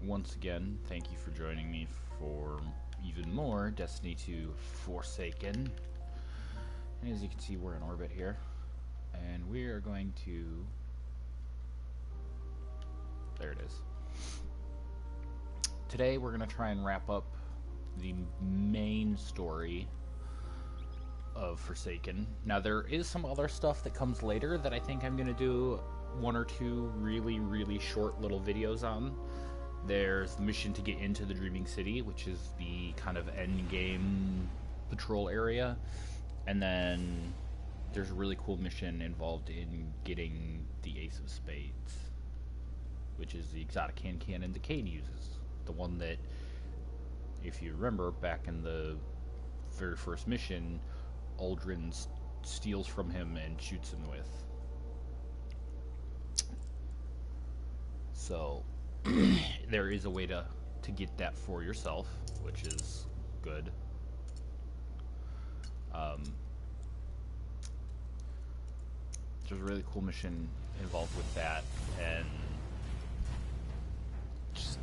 once again, thank you for joining me for even more Destiny 2 Forsaken. And as you can see, we're in orbit here. And we are going to... There it is. Today we're going to try and wrap up the main story of Forsaken. Now there is some other stuff that comes later that I think I'm going to do one or two really short little videos on. There's the mission to get into the Dreaming City, which is the kind of end game patrol area. And then there's a really cool mission involved in getting the Ace of Spades, which is the exotic hand cannon that Cade uses. The one that, if you remember, back in the very first mission, Aldrin steals from him and shoots him with. So there is a way to get that for yourself, which is good. There's a really cool mission involved with that, and just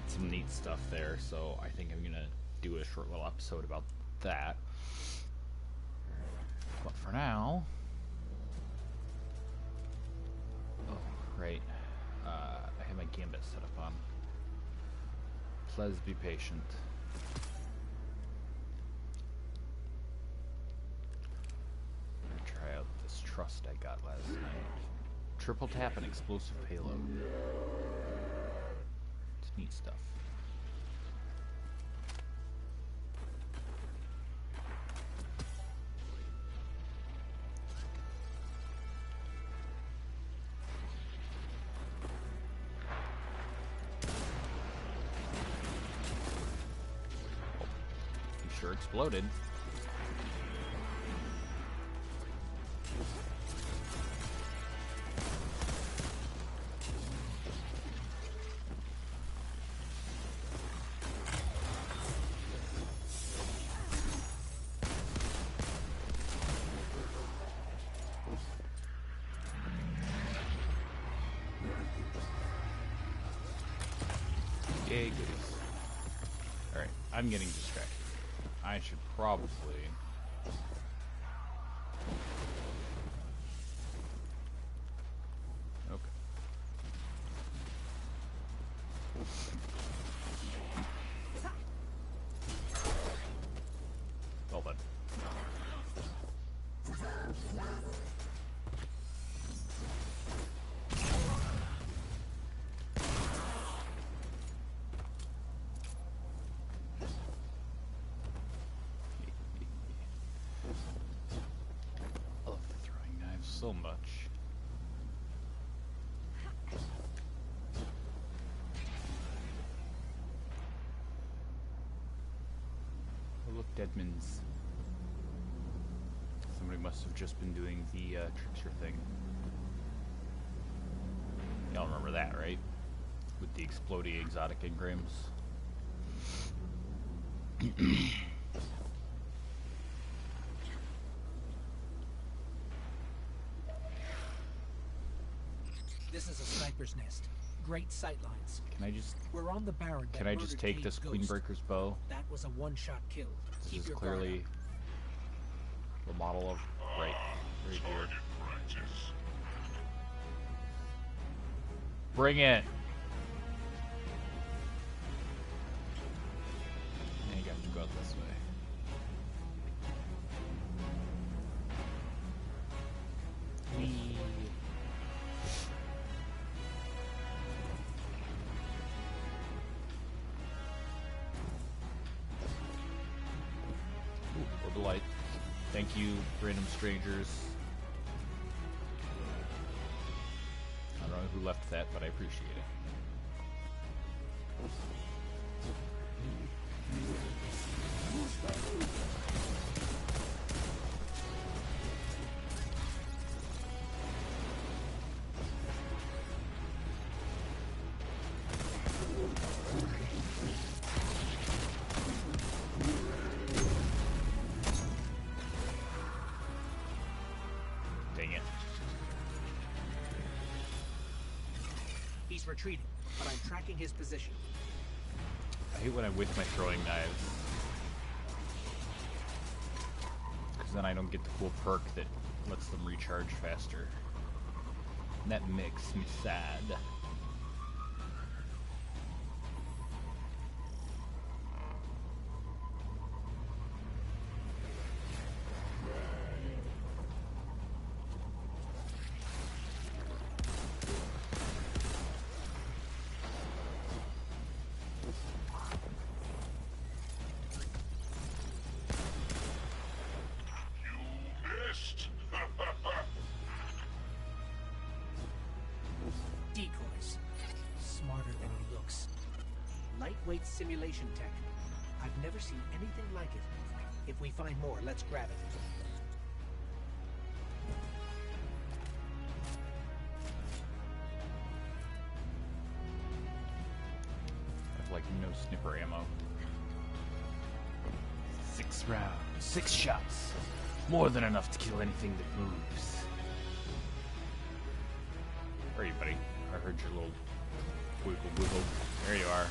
some neat stuff there. So I think I'm gonna do a short little episode about that. But for now, right. I have my gambit set up on. Please be patient. I'm gonna try out this trust I got last night. Triple tap and explosive payload. It's neat stuff. Sure exploded. Yay, goodies. Alright, I'm getting distracted. I should probably... Okay. Well then. So much. Oh, look, Deadman's. Somebody must have just been doing the trickster thing. Y'all remember that, right? With the exploding exotic engrams. This is a sniper's nest. Great sightlines. Can I just... We're on the Baron. Can I just take this Queenbreaker's bow? That was a one-shot kill. This Keep is your clearly the model of... Right here. Bring it! And you have to go out this way. Whee! Delight. Thank you, random strangers. I don't know who left that, but I appreciate it. He's retreating. but I'm tracking his position. I hate when I waste my throwing knives. Because then I don't get the cool perk that lets them recharge faster. And that makes me sad. Decoys. Smarter than he looks. Lightweight simulation tech. I've never seen anything like it. If we find more, let's grab it. I have like no snipper ammo. 6 rounds, 6 shots. More than enough to kill anything that moves. Where are you, buddy? I heard your little wiggle wiggle. There you are.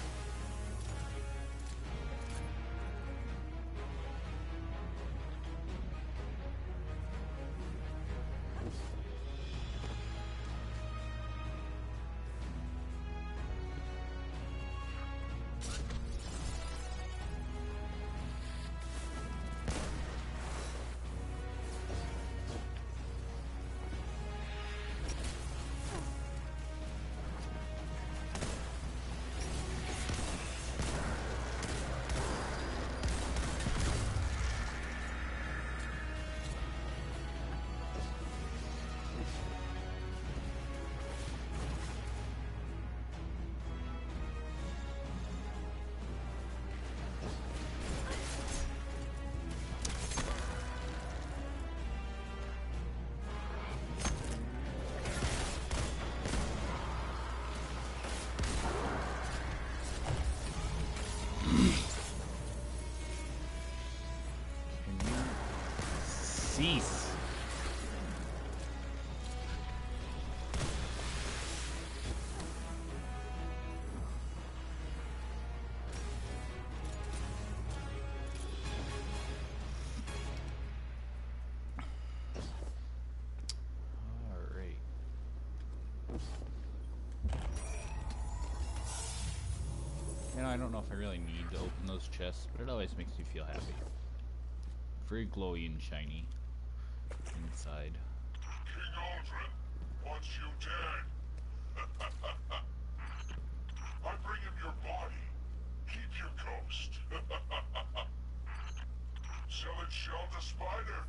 Cease. Alright. You know, I don't know if I really need to open those chests, but it always makes me feel happy. Very glowy and shiny inside. King Aldrin wants you dead. I bring him your body. Keep your ghost. Sell it shell to Spider.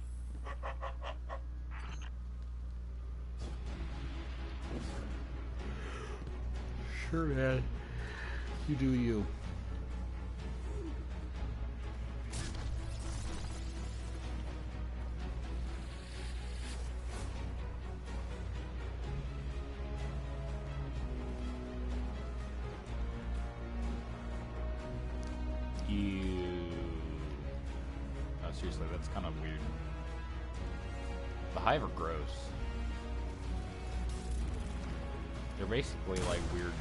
Sure, man. You do you. Oh, seriously, that's kind of weird. The Hive are gross. They're basically like weird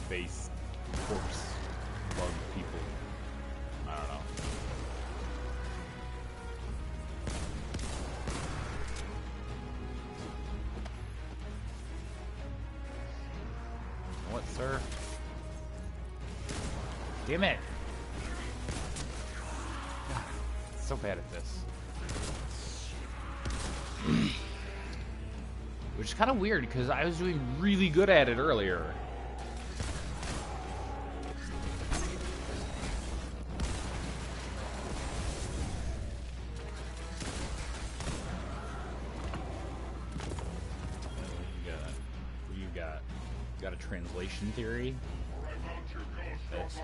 space corpse bug people. I don't know. What, sir? Damn it! God, so bad at this. Which is kind of weird because I was doing really good at it earlier. What do you got? You got a translation theory? That's me.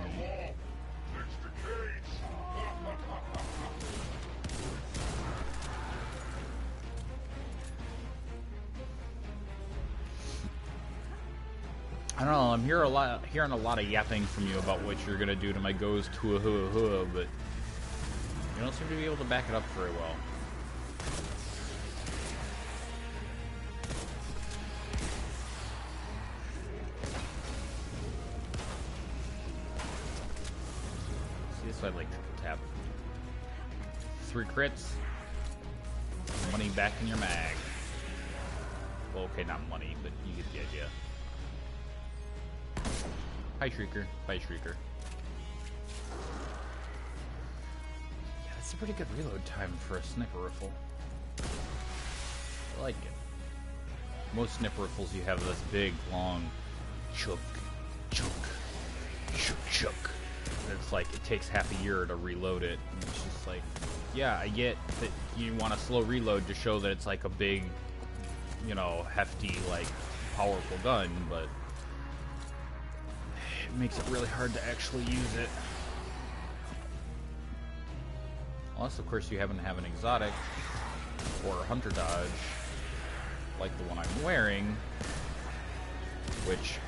I don't know, I'm hearing a lot of yapping from you about what you're gonna do to my goes to a hua, but you don't seem to be able to back it up very well. I like triple tap. 3 crits. Money back in your mag. Well, okay, not money, but you get the idea. Hi, Shrieker. Bye, Shrieker. Yeah, that's a pretty good reload time for a sniper rifle. I like it. Most sniper rifles, you have this big, long chunk, chunk, chunk, chunk. And it's like, it takes half a year to reload it. And it's just like, yeah, I get that you want a slow reload to show that it's like a big, you know, hefty, like, powerful gun, but it makes it really hard to actually use it. Unless, of course, you happen to have an exotic or a hunter dodge, like the one I'm wearing, which...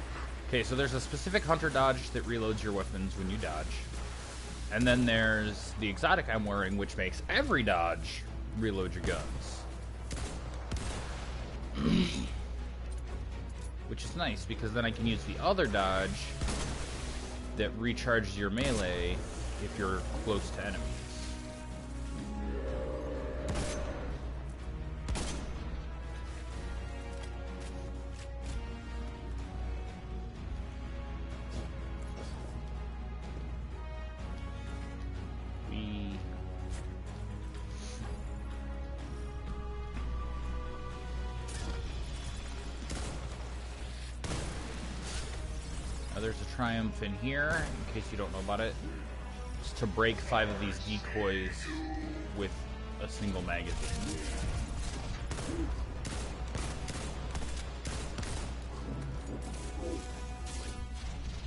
Okay, so there's a specific hunter dodge that reloads your weapons when you dodge. And then there's the exotic I'm wearing, which makes every dodge reload your guns. Which is nice, because then I can use the other dodge that recharges your melee if you're close to enemies. There's a triumph in here, in case you don't know about it. It's to break 5 of these decoys with a single magazine.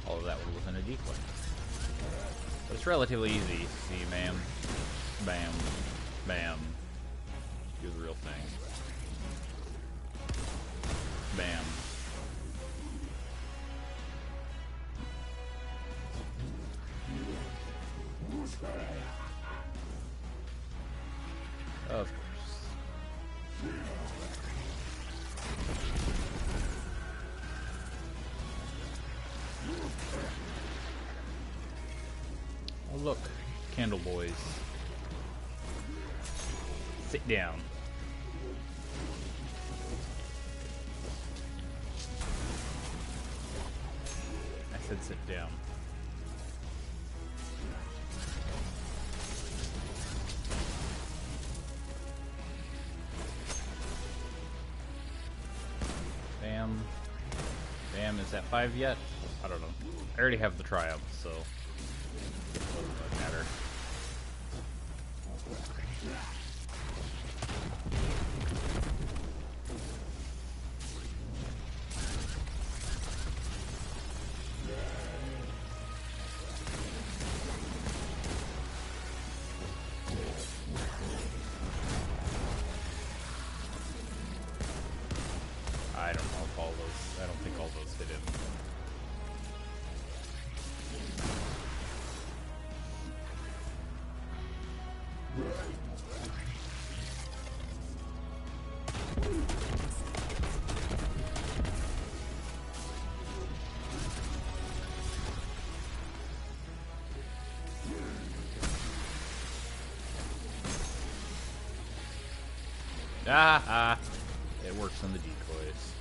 All of that was within a decoy. But it's relatively easy. See, bam, bam, bam. Do the real thing. Bam. Of course. Oh look, Candle Boys. Sit down. I said sit down. Bam, is that 5 yet? I don't know. I already have the triumph, so it doesn't matter. I don't know if all those, I don't think all those hit him. Ah, it works on the decoys.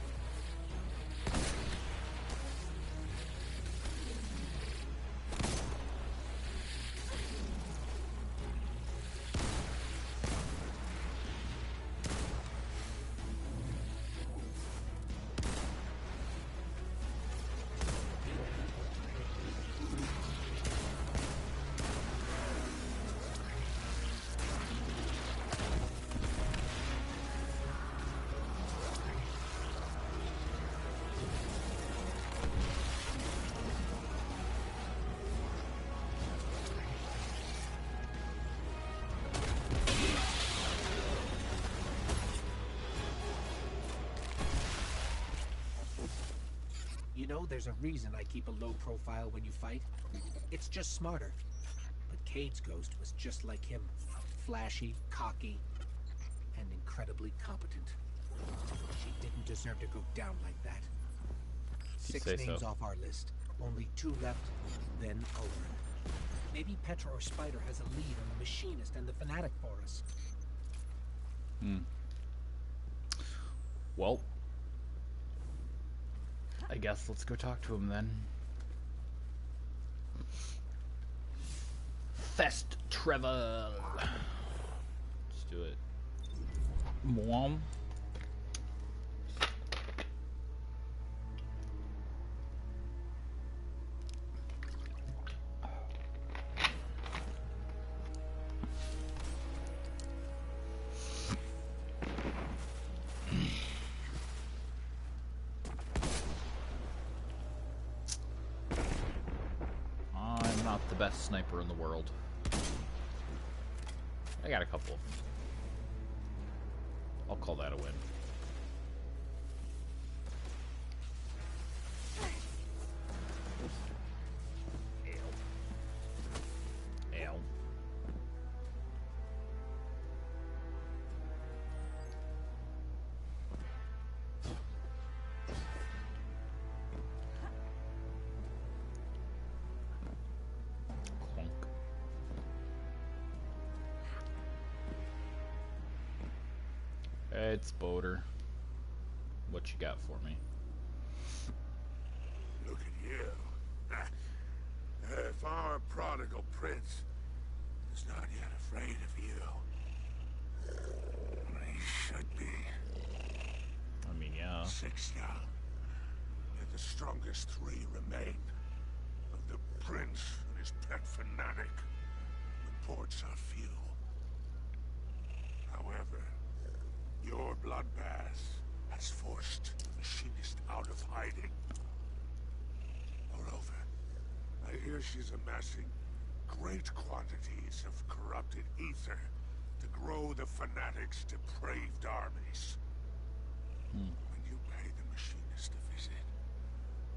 You know, there's a reason I keep a low profile when you fight. It's just smarter. But Cade's ghost was just like him. Flashy, cocky, and incredibly competent. She didn't deserve to go down like that. 6 names off our list. Only 2 left, then over. Maybe Petra or Spider has a lead on the machinist and the fanatic for us. Well, I guess let's go talk to him then. Fast travel. Let's do it. Mom. I'm not the best sniper in the world. I got a couple. I'll call that a win. Ow. Clunk. It's Boater. What you got for me? Look at you. If our prodigal prince is not yet afraid of you, he should be. I mean, yeah. 6 now. Yet the strongest 3 remain. Of the prince and his pet fanatic. Reports are few. However, your bloodbath has forced the machinist out of hiding. Moreover, I hear she's amassing great quantities of corrupted ether to grow the fanatic's depraved armies. When you pay the machinist a visit,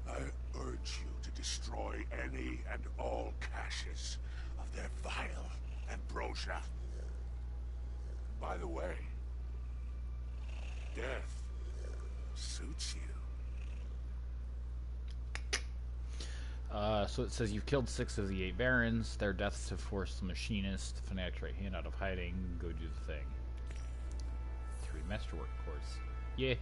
I urge you to destroy any and all caches of their vile ambrosia. By the way, death suits you. So it says you've killed 6 of the 8 barons. Their deaths have forced the machinist, the fanatic's right hand, out of hiding. Go do the thing. 3 masterwork cores. Yeah.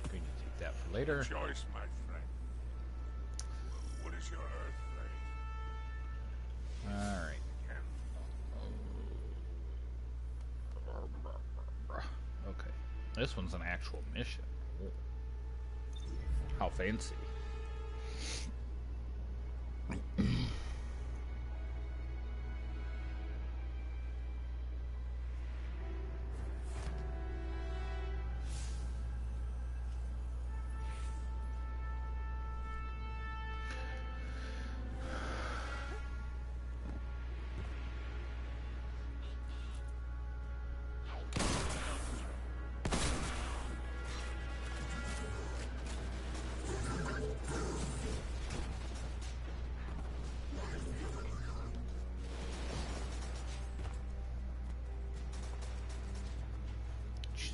Going to take that for later. Choice, my friend. What is your earth rate? Alright. Okay. This one's an actual mission. Ooh. How fancy.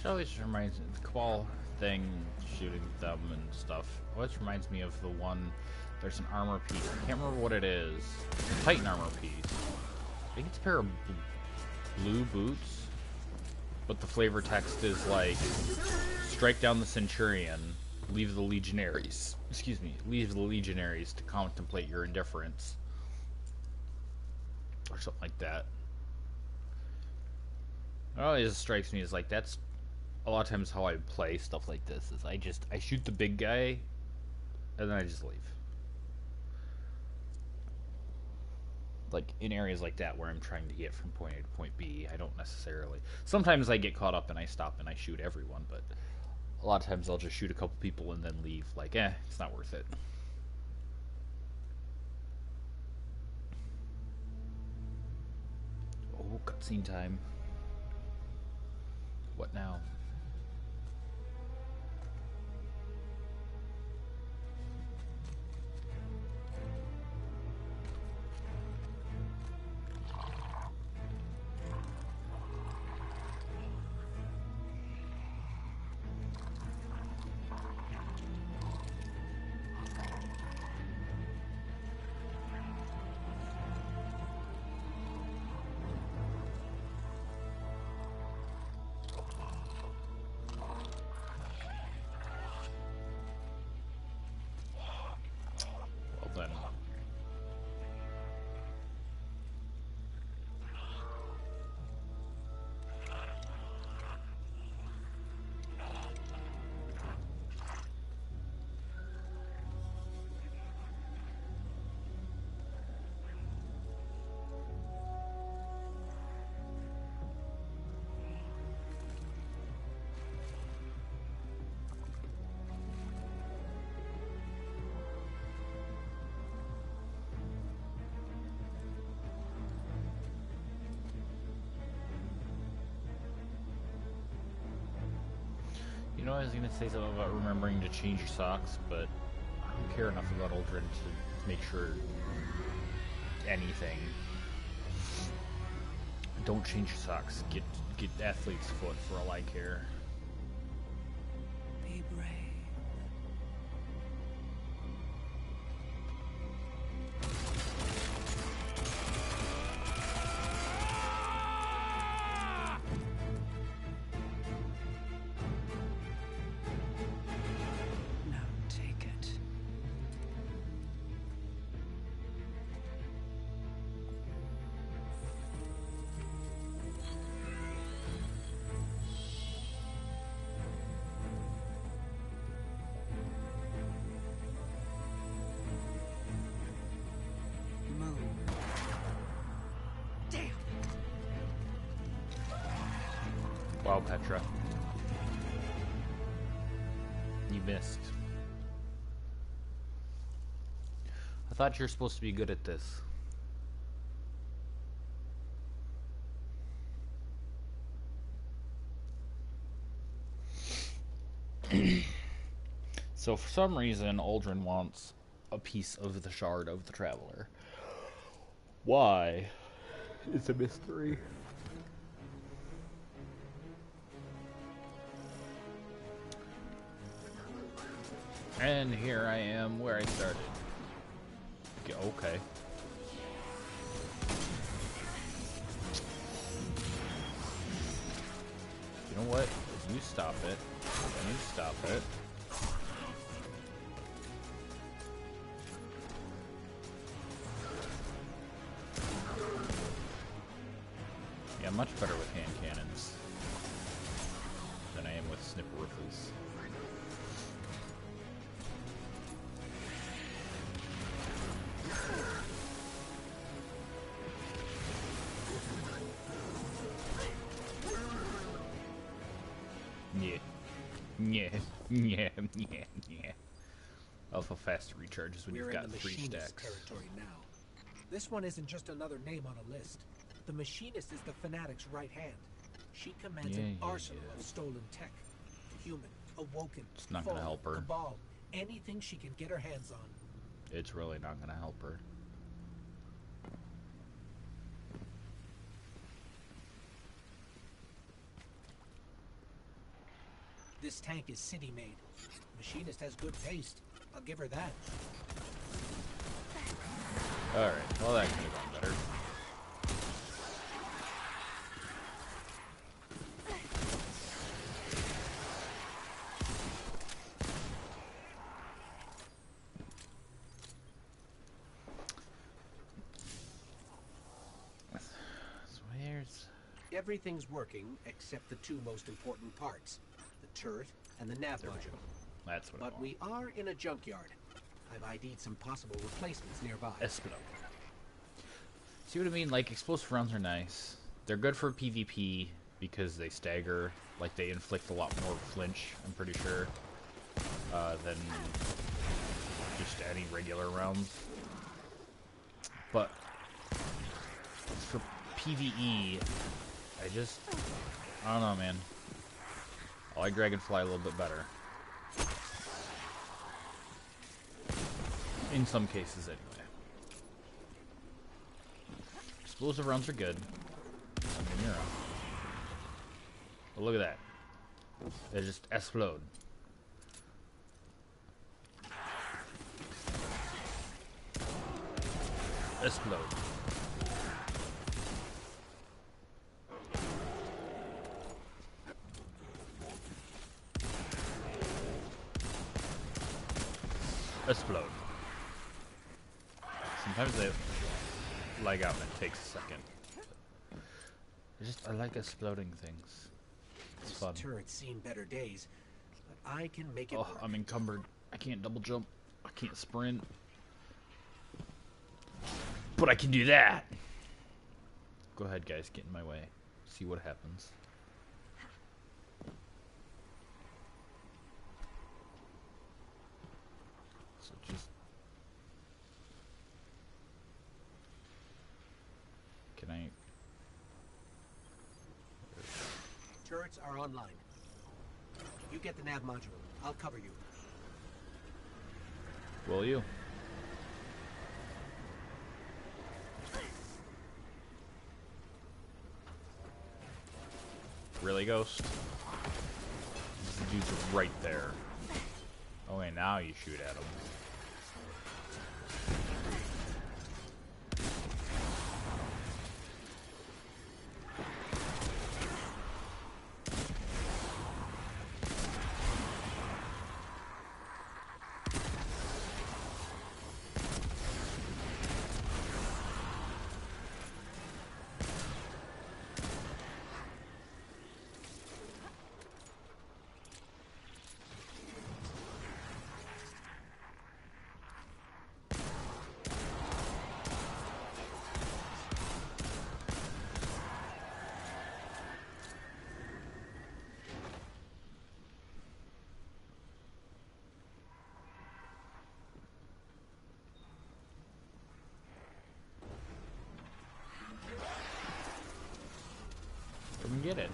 It always reminds me, the Cabal thing, shooting them and stuff, always reminds me of the one, there's an armor piece, I can't remember what it is, it's a Titan armor piece. I think it's a pair of blue boots, but the flavor text is like, strike down the Centurion, leave the Legionaries, leave the Legionaries to contemplate your indifference. Or something like that. It always strikes me as like, that's a lot of times how I play stuff like this, is I shoot the big guy, and then I just leave. Like, in areas like that where I'm trying to get from point A to point B, I don't necessarily... Sometimes I get caught up and I stop and I shoot everyone, but a lot of times I'll just shoot a couple people and then leave, like, it's not worth it. Oh, cutscene time. What now? You know, I was gonna say something about remembering to change your socks, but I don't care enough about Aldrin to make sure anything. Don't change your socks. Get athlete's foot for all I care. Be brave. Now take it. Move. Damn. Wow, Petra. You missed. I thought you were supposed to be good at this. So for some reason, Aldrin wants a piece of the shard of the Traveler. Why? It's a mystery. And here I am where I started. Okay. You know what? You stop it. You stop it. Yeah, I'm much better with hand cannons than I am with snipper-riffles. Yeah. Alpha faster recharges when We're you've got in the 3 machinist stacks. territory now. This one isn't just another name on a list. The machinist is the fanatic's right hand. She commands an arsenal of stolen tech. Human, awoken, It's not gonna help her. cabal, anything she can get her hands on. It's really not gonna help her. This tank is city-made. Machinist has good taste. I'll give her that. Alright, well that could have gone better. So where's... Everything's working except the two most important parts. The turret and the nav module. That's what I But want. we are in a junkyard. I've ID'd some possible replacements nearby. Explode. See what I mean? Like, explosive rounds are nice. They're good for PvP because they stagger. Like, they inflict a lot more flinch, I'm pretty sure, than just any regular rounds. But for PvE, I don't know, man. I like Dragonfly a little bit better. In some cases, anyway. Explosive rounds are good. I mean, you're on. But look at that. They just explode. Explode. Explode. Sometimes they lag out and it takes a second. I like exploding things. It's This fun. turret's seen better days, but I can make it Oh, work. I'm encumbered. I can't double jump. I can't sprint. But I can do that! Go ahead, guys. Get in my way. See what happens. So just... Can I... Turrets are online. You get the nav module. I'll cover you. Will you? Really, Ghost? This dude's right there. Oh, wait, now you shoot at him. Come get it.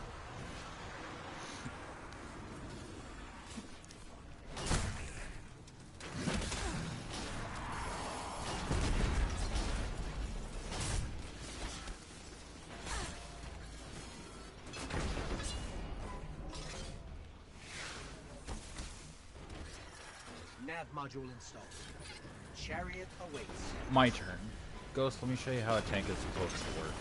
Nav module installed. Chariot awaits. My turn. Ghost, let me show you how a tank is supposed to work.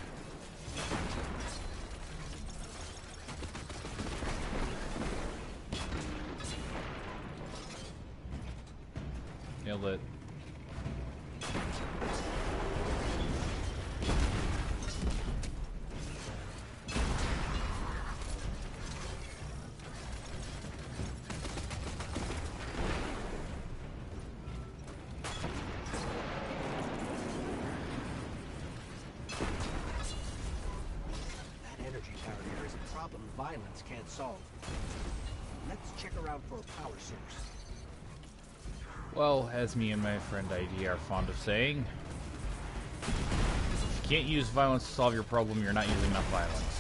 Nailed it. That energy barrier is a problem violence can't solve. Let's check around for a power source. Well, as me and my friend ID are fond of saying, if you can't use violence to solve your problem, you're not using enough violence.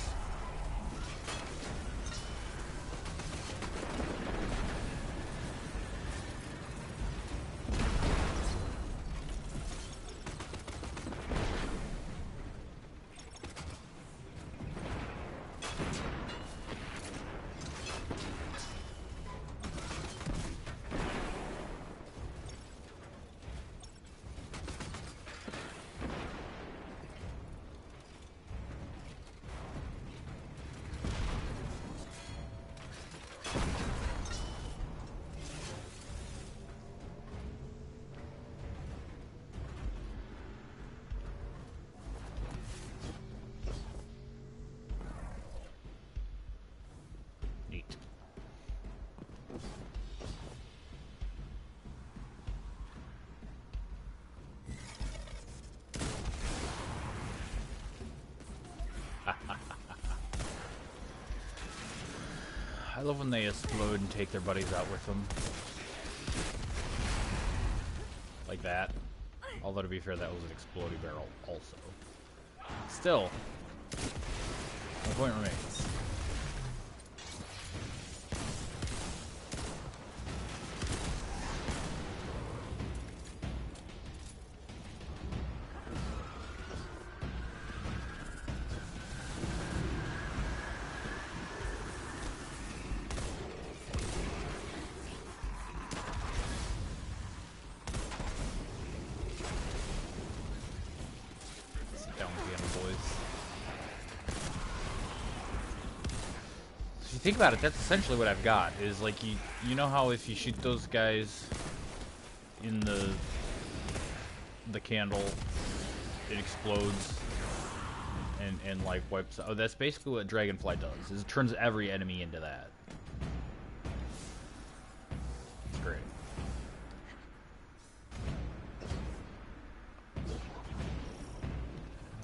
Neat. I love when they explode and take their buddies out with them. Like that. Although to be fair, that was an exploding barrel also. Still, my point remains. If you think about it, that's essentially what I've got. Is like you know how if you shoot those guys in the candle, it explodes and like wipes. Oh, that's basically what Dragonfly does. Is it turns every enemy into that. It's great.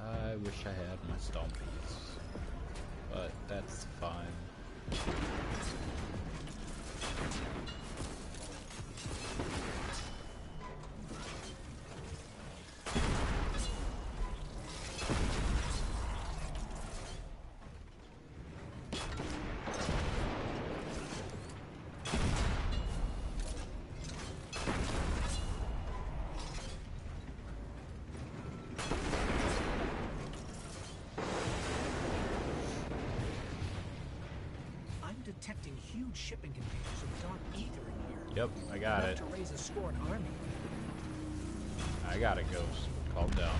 I wish I had my stompies, but that's fine. detecting huge shipping containers of dark ether in here. Yep, I got Enough it. to raise a scorn army. I got it, Ghost. Calm down.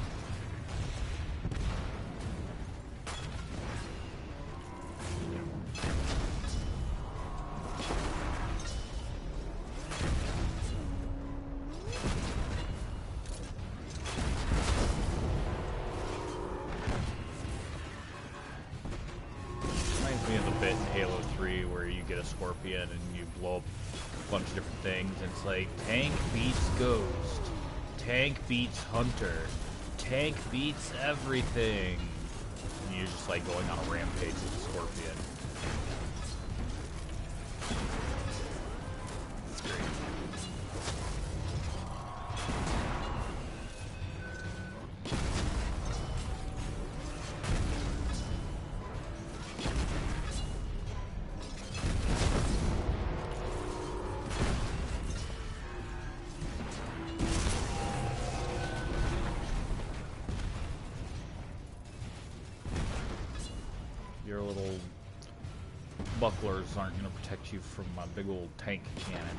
Reminds me of the bit in Halo 3 where you get a Scorpion and you blow up a bunch of different things, and it's like, tank beats Ghost, tank beats Hunter, tank beats everything. And you're just like going on a rampage with a Scorpion. It's great. Your little bucklers aren't going to protect you from my big old tank cannon.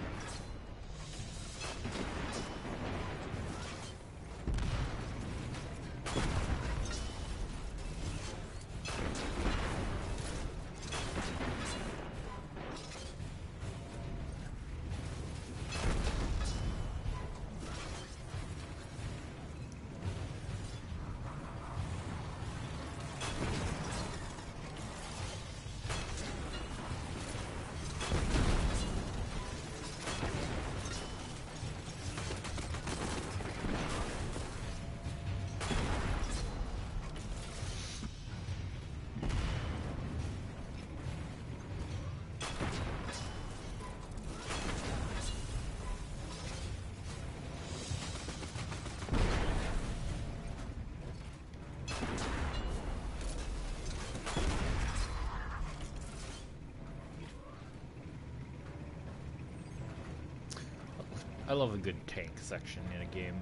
I love a good tank section in a game.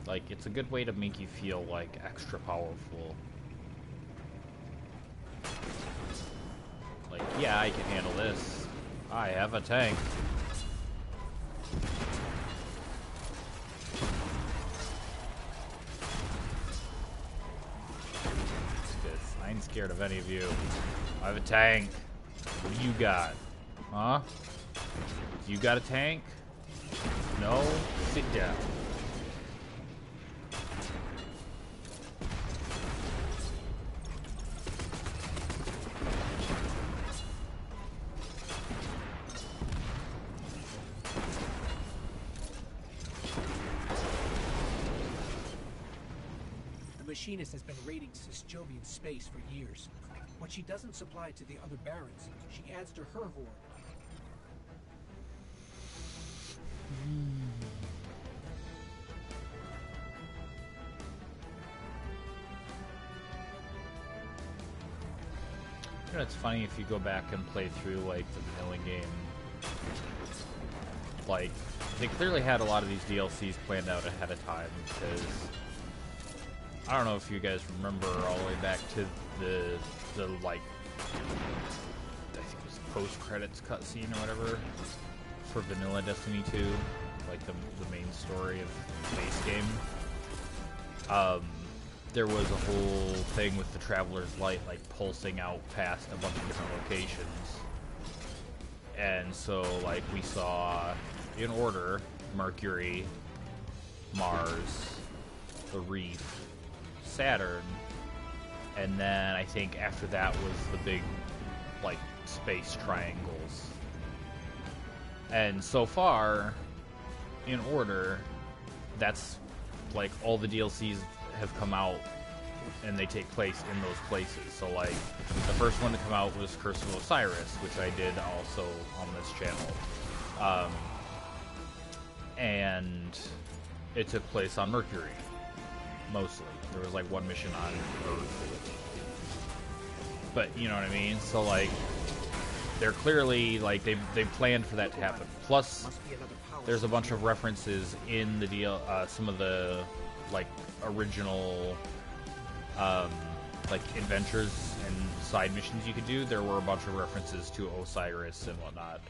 Like, it's a good way to make you feel, like, extra powerful. Like, yeah, I can handle this. I have a tank. Because I ain't scared of any of you. I have a tank. What do you got? Huh? You got a tank? No? Sit down. The machinist has been raiding Sysjovian space for years. What she doesn't supply to the other barons, she adds to her hoard. You know, it's funny if you go back and play through, like, the vanilla game. Like, they clearly had a lot of these DLCs planned out ahead of time, because I don't know if you guys remember all the way back to the like, I think it was post-credits cutscene or whatever for vanilla Destiny 2, like the main story of the base game. There was a whole thing with the Traveler's Light, like, pulsing out past a bunch of different locations. And so, like, we saw, in order, Mercury, Mars, the Reef, Saturn, and then I think after that was the big, like, space triangles. And so far, in order, that's, like, all the DLCs have come out, and they take place in those places. So, like, the first one to come out was Curse of Osiris, which I did also on this channel. And it took place on Mercury, mostly. There was, like, one mission on Earth. But, you know what I mean? So, like, they're clearly, like, they planned for that to happen. Plus, there's a bunch of references in the some of the, like, original like adventures and side missions you could do, there were a bunch of references to Osiris and whatnot,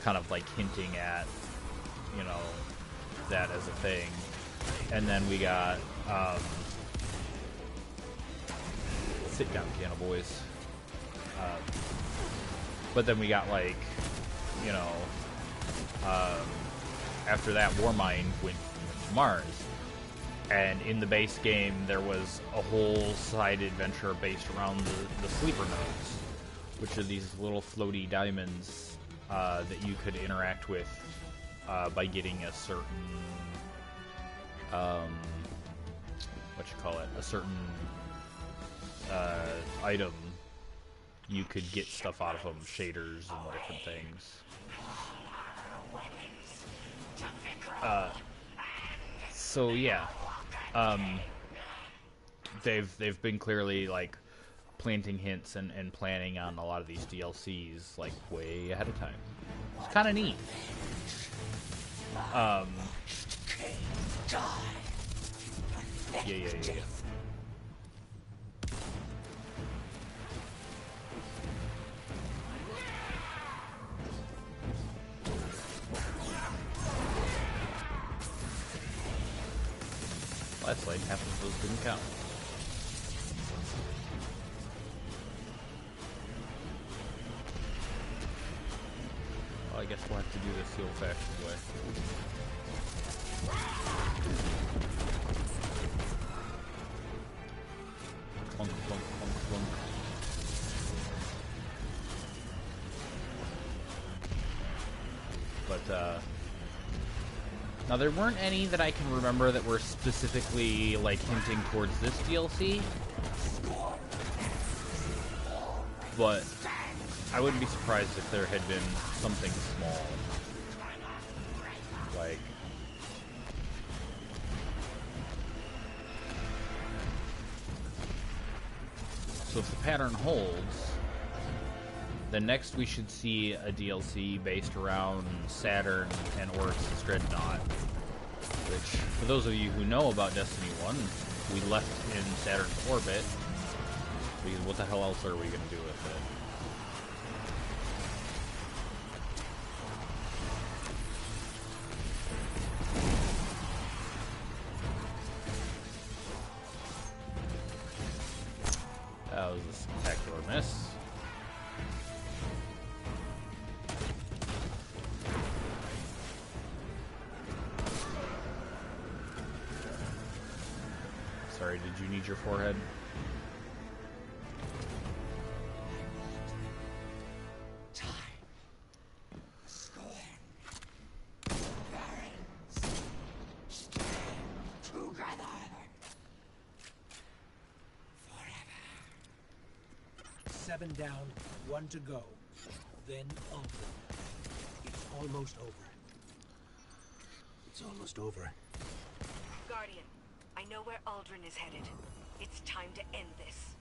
kind of like hinting at, you know, that as a thing. And then we got sit down, Piano Boys. But then we got, like, you know, after that, Warmind went to Mars. And in the base game, there was a whole side adventure based around the sleeper nodes, which are these little floaty diamonds that you could interact with by getting a certain, what you call it, a certain item. You could get stuff out of them, shaders and different things. So yeah, they've been clearly like planting hints and planning on a lot of these DLCs like way ahead of time. It's kind of neat. Yeah. Well, that's like half of those didn't count. Well, I guess we'll have to do this the old-fashioned way. Clunk, clunk, clunk, clunk. But, now there weren't any that I can remember that were specifically, like, hinting towards this DLC. But I wouldn't be surprised if there had been something small. Like, so if the pattern holds, then next we should see a DLC based around Saturn and Oryx's Dreadnought. Which, for those of you who know about Destiny 1, we left in Saturn's orbit. Because what the hell else are we going to do with it? That was a spectacular miss. Sorry, did you need your forehead? Seven down, one to go. Then Aldrin. It's almost over. It's almost over. Guardian, I know where Aldrin is headed. It's time to end this.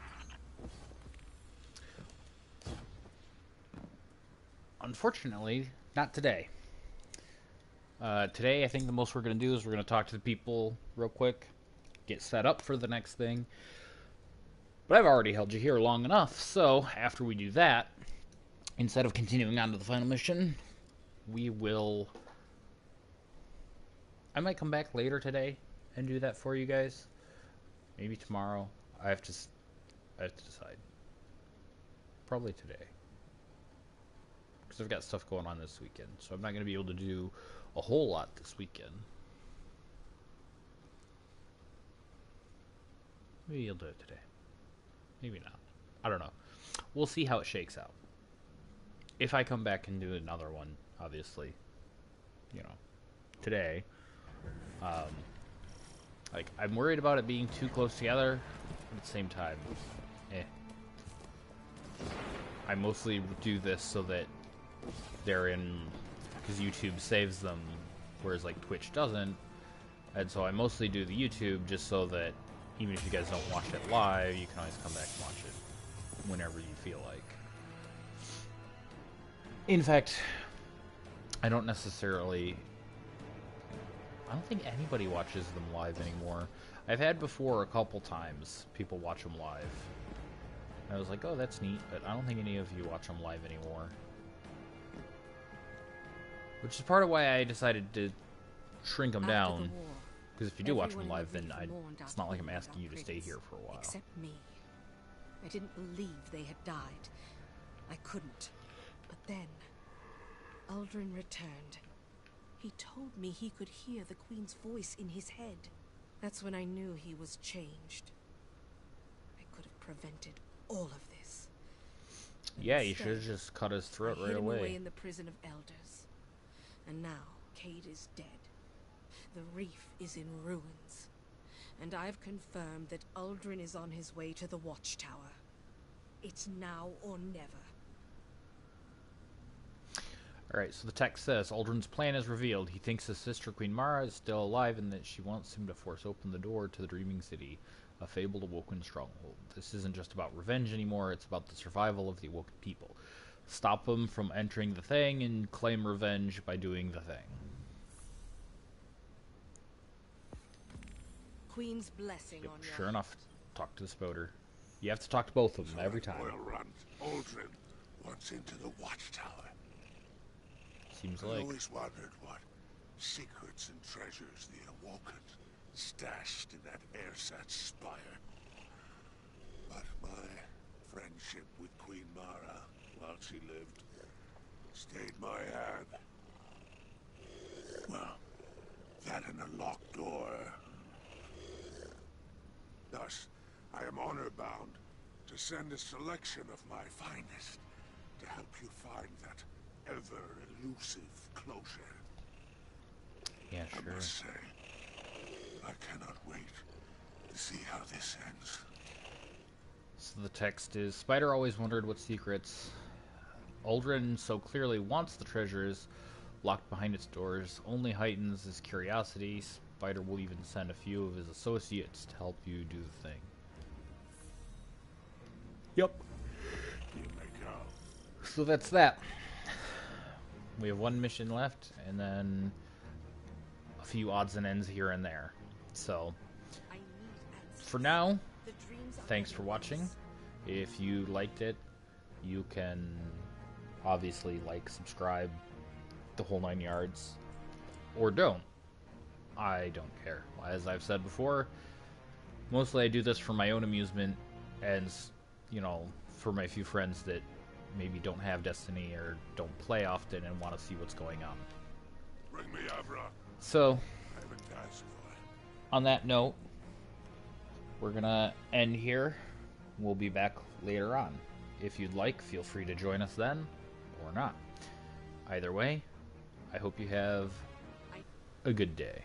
Unfortunately, not today. Today, I think the most we're going to do is we're going to talk to the people real quick, get set up for the next thing. But I've already held you here long enough, so after we do that, instead of continuing on to the final mission, we will... I might come back later today and do that for you guys. Maybe tomorrow. I have to decide. Probably today. Because I've got stuff going on this weekend, so I'm not going to be able to do a whole lot this weekend. Maybe you'll do it today. Maybe not. I don't know. We'll see how it shakes out. If I come back and do another one, obviously, you know, today, like, I'm worried about it being too close together, but at the same time, I mostly do this so that they're in, because YouTube saves them, whereas, like, Twitch doesn't, and so I mostly do the YouTube just so that even if you guys don't watch it live, you can always come back and watch it whenever you feel like. In fact, I don't think anybody watches them live anymore. I've had before a couple times people watch them live. I was like, oh, that's neat, but I don't think any of you watch them live anymore. Which is part of why I decided to shrink them down. Because if you do watch them live, then it's not like I'm asking you to stay here for a while. Except me. I didn't believe they had died. I couldn't. But then, Aldrin returned. He told me he could hear the Queen's voice in his head. That's when I knew he was changed. I could have prevented all of this. Yeah, you should have just cut his throat right away. Away in the prison of elders. And now, Cade is dead. The reef is in ruins. And I've confirmed that Aldrin is on his way to the Watchtower. It's now or never. Alright, so the text says, Aldrin's plan is revealed. He thinks his sister Queen Mara is still alive and that she wants him to force open the door to the Dreaming City, a fabled awoken stronghold. This isn't just about revenge anymore, it's about the survival of the awoken people. Stop them from entering the thing and claim revenge by doing the thing. Queen's blessing on your Sure enough, talk to the spoder. You have to talk to both of them every time. Oil run. Aldrin wants into the Watchtower. Seems I like. always wondered what secrets and treasures the Awoken stashed in that ersatz spire. But my friendship with Queen Mara, while she lived, stayed my hand. Well, that and a locked door. Thus, I am honor-bound to send a selection of my finest to help you find that ever-elusive closure. Yeah, I sure. must say, I cannot wait to see how this ends. So the text is, Spider always wondered what secrets Aldrin so clearly wants the treasures locked behind its doors only heightens his curiosity. Spider will even send a few of his associates to help you do the thing. Yep. You may go. So that's that. We have one mission left, and then a few odds and ends here and there. So, for now, thanks for watching. If you liked it, you can obviously like, subscribe, the whole 9 yards, or don't. I don't care. As I've said before, mostly I do this for my own amusement and, you know, for my few friends that maybe don't have Destiny or don't play often and want to see what's going on. Bring me Avra. So, I have a task for you. on that note, we're gonna end here. We'll be back later on. If you'd like, feel free to join us then, or not. Either way, I hope you have a good day.